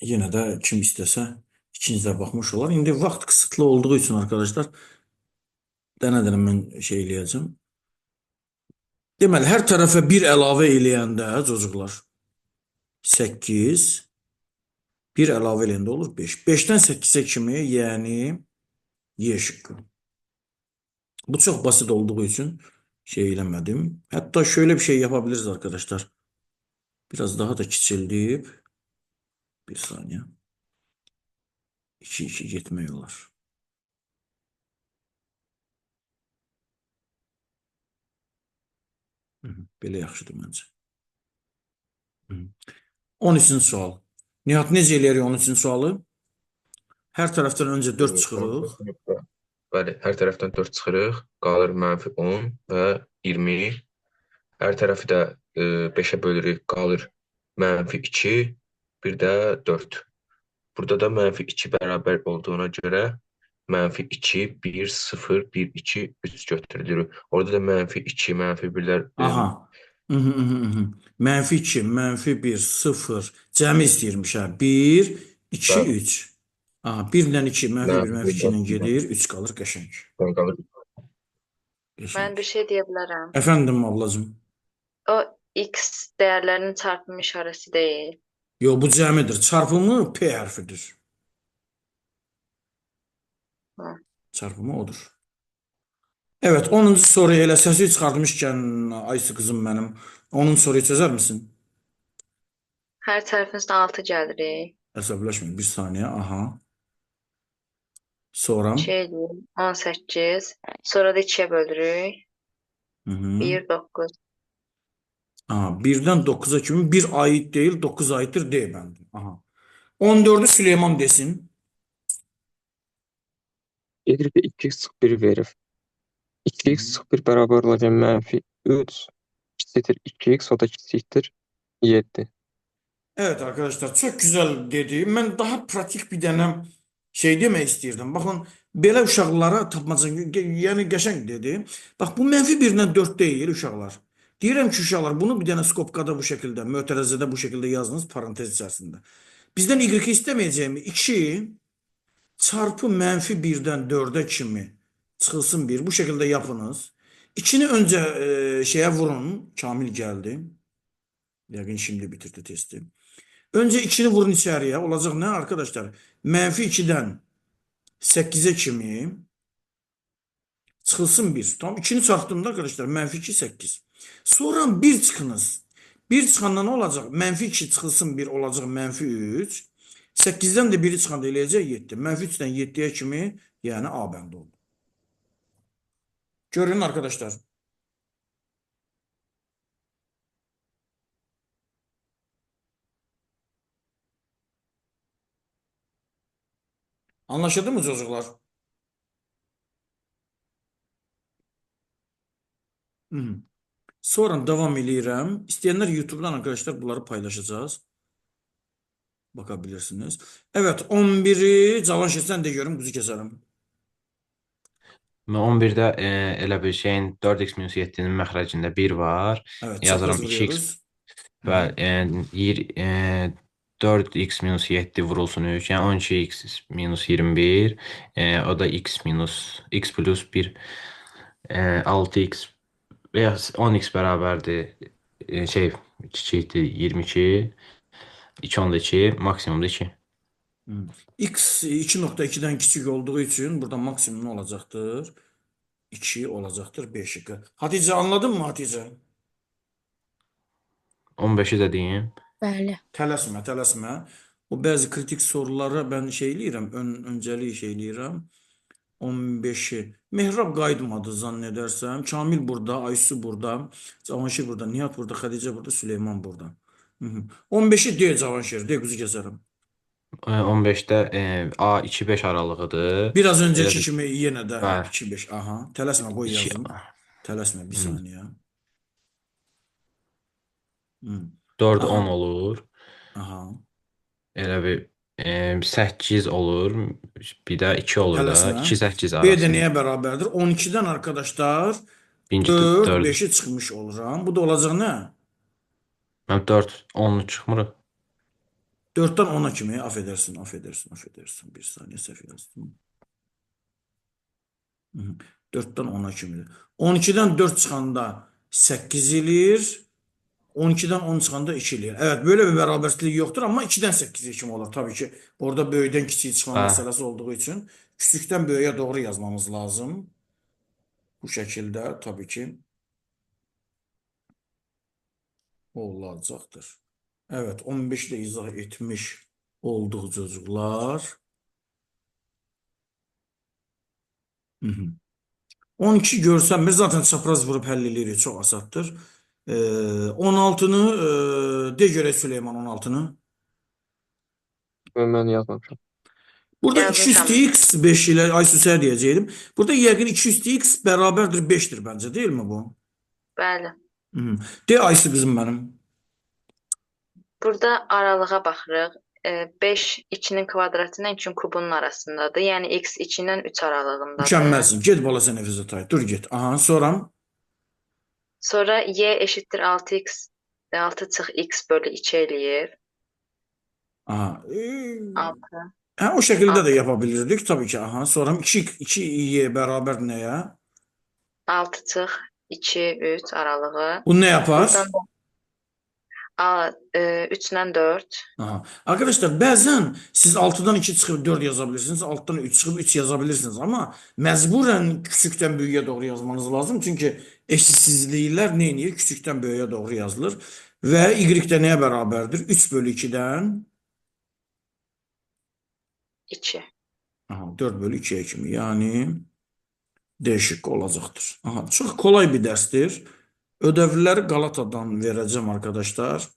Yine de kim istese ikinizde bakmış olar. İndi vaxt kısıtlı olduğu için arkadaşlar dənə-dənə mən şey eləyəcəm. Deməli, hər tərəfə 1 əlavə eləyəndə çocuklar 8, 1 əlavə eləyəndə olur 5. 5-dən 8-ə kimi, yəni Y şıkkı. Bu çok basit olduğu için şey eləmədim. Hatta şöyle bir şey yapabiliriz arkadaşlar. Biraz daha da kiçildiyib. Bir saniye. 2-2 getmək olar. Belə yaxşıdır məncə. 13-cü sual. Nihat, necə eləyərik 13-cü sualı? Hər tərəfdən öncə 4 çıxırıq. Bəli, hər tərəfdən 4 çıxırıq, qalır -10 və 20. Hər tərəfi də 5-ə bölürük, qalır -2, bir də 4. Burada da -2 bərabər olduğuna görə -2, 1, 0, 1, 2, 3 götürülür. Orada da -2, -1'lər Aha. Mənfi 2, mənfi 1, 0. Cəmi istəyirmiş ha. 1, 2, və 3. Aha, 1 ilə 2, mənfi 1, mənfi 2 ilə -1 gedir. 3 qalır qəşəng. qalır. Qəşəng. Ben bir şey diyebilirim. Əfəndim ablacığım. O x değerlerinin çarpımı işareti değil. Yo, bu cəmidir. Çarpımı P hərfidir. Hı. Çarpımı odur. Evet, 10-cu soruya elə səsi çıxartmışkən, Aysu qızım mənim, 10-cu soruyu çözər misin? Her tarafın üstüne 6 gəlirik. Əsəbləşməyin, bir saniyə, aha. Sonra, Şey diyeyim, 18. Sonra da 2'ye bölürük. hı -hı. 1, 9. Aha, 1-dən 9-a kimi 1 aid deyil, 9 aiddir, deyil bəndim. Aha. 14'ü Süleyman desin. Gelir de 2x sık 1 verir. 2x sık 1 beraber olacak -3 eşittir 2x, o da eşittir 7. Evet arkadaşlar, çok güzel dedi. Ben daha pratik bir dənə şey demək istəyirdim. Baxın, belə uşaqlara tapmaca, yəni qəşəng dedi. Bax, bu -1-dən 4 deyil uşaqlar. Deyirəm ki, uşaqlar, bunu bir dənə skopkada bu şəkildə, mötərəzədə bu şəkildə yazdınız parantez içərisində. Bizdən y istəməyəcəyimi 2 çarpı -1-dən 4'ə kimi çıxılsın 1. Bu şəkildə yapınız. 2'ni öncə şeyə vurun. Kamil gəldi. Yəqin şimdi bitirdi testi. Önce 2'ni vurun içeriye. Olacak ne arkadaşlar? -2'den 8'e kimi çıxılsın 1. Tamam, 2'ni çarptığımda arkadaşlar -2, 8. Sonra 1 çıxınız. 1 çıxanda ne olacak? -2 çıxılsın 1 olacak -3. 8'den de 1'i çıxanda eləyəcək 7. -3'dən 7'ye kimi, yani A bəndi oldu. Görün arkadaşlar. Anlaşıldı mı çocuklar? Hı -hı. Sonra devam eləyirəm. İstəyənlər YouTube'dan arkadaşlar bunları paylaşacağız. Bakabilirsiniz. Evet, 11'i Cavanşir sen de görüm, kuzu keserim. Və 11-də elə bir şeyin 4x minus 7-nin məxrəcində 1 var. Evet, Yazıram çapraz 2x vuruyoruz. və 4x minus 7 vurulsun 3. Yəni 12x minus 21. O da x plus 1. 6x və ya 10x bərabərdir. Şey kiçikdir 22. 2 onda 2, maksimumda 2. X 2.2'den küçük olduğu için burada maksimum ne olacaktır? 2 olacaktır, 5 şıkkı. Hatice, anladın mı Hatice? 15-i də deyim. Bəli. Tələsmə. O bəzi kritik sorulara ben şey eləyirəm, öncəlik şey eləyirəm. 15'i. Mehrab qayıtmadı zannedersem. Kamil burada, Aysu burada, Cavanşir burada, Nihat burada, Xədicə burada, Süleyman burada. 15'i de Cavanşir, de kuzu keserim. 15-də A2-5 aralığıdır. Biraz önceki Elə kimi yenə də Bəli. 2-5. Aha. Tələsmə, qoy İki- yazım. Tələsmə, bir saniyə. 4 Aha. 10 olur. Aha. Elə bir 8 olur. Bir də 2 olur da. Tələsmə. 2-8 B də arası. nəyə bərabərdir? 12'dən arkadaşlar Birinci 4, 4. 5'i çıxmış oluram. Bu da olacaq nə? Mən 4 10-lu çıxmırıq. 4'ten 10'a kimi? Affedersin. Bir saniye səhv yazdım. Hı -hı. 4'ten 10'a kimi. 12'den 4 çıxanda 8 eləyir. 12'den 10 çıxanda 2 eləyir. Evet, böyle bir bərabərlik yoxdur, amma 2'den 8'e kimi olur. Tabii ki, orada böyükdən kiçiyə çıxma Hə. məsələsi olduğu üçün küçükdən böyüyə doğru yazmamız lazım. Bu şəkildə tabii ki olacaqdır. Evet, 15 ile izah etmiş olduq çocuklar. Hı -hı. 12 görsənmir. Zaten çapraz vurub həll edirik. Çox asaddır. 16'nı de görək Süleyman 16'nı. Mən yazmamışam. Burada Yazmışam. 200x 5 ile Aysusə diyəcəydim. Burada yəqin 200x bərabərdir 5'tir bence, değil mi bu? Bəli. Hı -hı. De Aysu qızım mənim. Burada aralığa baxırıq. 5 2-nin kvadratı ilə 2-nin kubunun arasındadır. Yəni x 2 ilə 3 aralığındadır. Mükəmməlsin. Get bala sən Nəfizə tay. Dur get. Aha, sonra Sonra y eşittir 6x 6 çıx x bölü 2 eləyir. aha. 6. O şəkildə də Altı. yapabilirdik tabii ki. Aha, sonra 2y bərabər nəyə? 6 çıx 2 3 aralığı. Bu ne yapar? Buradan da 3 ilə 4. Aha. Arkadaşlar bəzən siz 6'dan 2 çıxıb 4 yazabilirsiniz, 6'dan 3 çıxıb 3 yazabilirsiniz. Amma məcburən küçükdən böyüyə doğru yazmanız lazım. Çünki eşitsizliklər nə edir? Küçükdən böyüyə doğru yazılır. Və y də nəyə bərabərdir? 3 bölü 2'dən 2. aha, 4 bölü 2'ye kimi. Yəni D şıkkı olacaqdır. Aha, çox kolay bir dərsdir. Ödevləri Galata'dan verəcəm arkadaşlar.